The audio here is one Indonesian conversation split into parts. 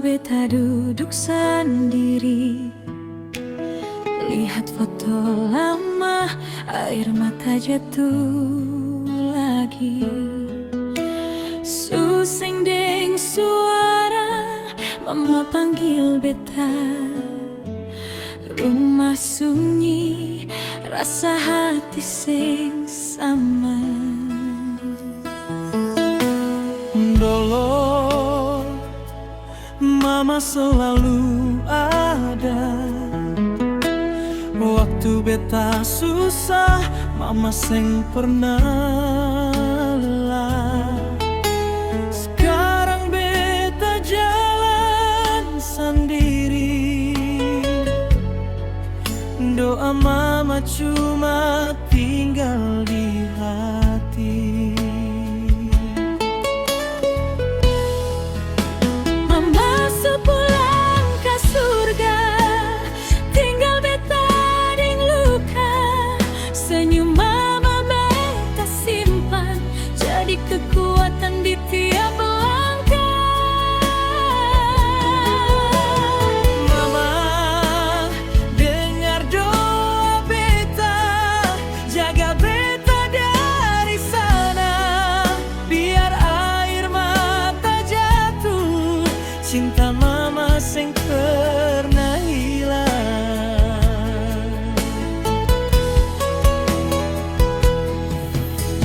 beta duduk sendiri, lihat foto lama, air mata jatuh lagi. Susing deng suara mama panggil beta. Rumah sunyi, rasa hati sing sama. Dolo mama selalu ada. Waktu beta susah, mama sing pernah lelah. Sekarang beta jalan sendiri, doa mama cuma tinggal di hati. Kekuatan di tiap langkah. Mama, dengar doa beta, jaga beta dari sana. Biar air mata jatuh, cinta mama sing pernah hilang.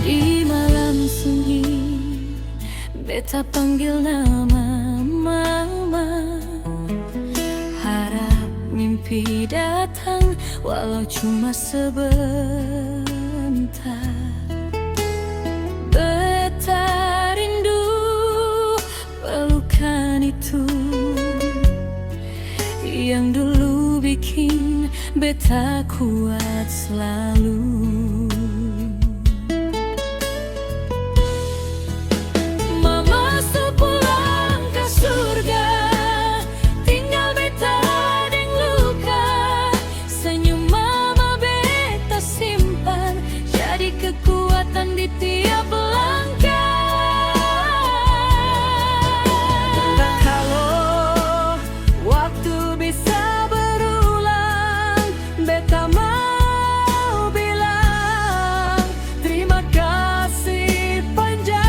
Di malam sunyi, beta panggil nama mama, harap mimpi datang walau cuma sebentar. Beta rindu pelukan itu yang dulu bikin beta kuat selalu. Kekuatan di tiap langkah. Kalau waktu bisa berulang, beta mau bilang terima kasih panjang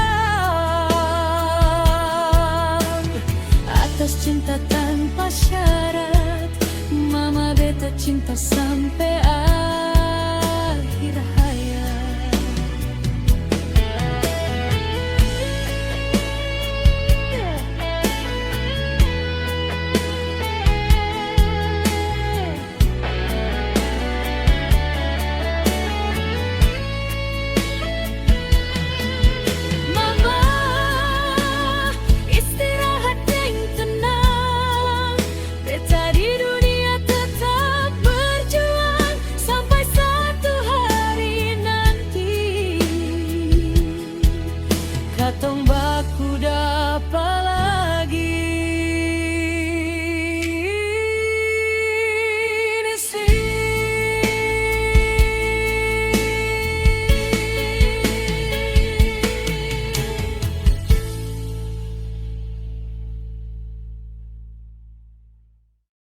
Atas cinta tanpa syarat, mama beta cinta sampai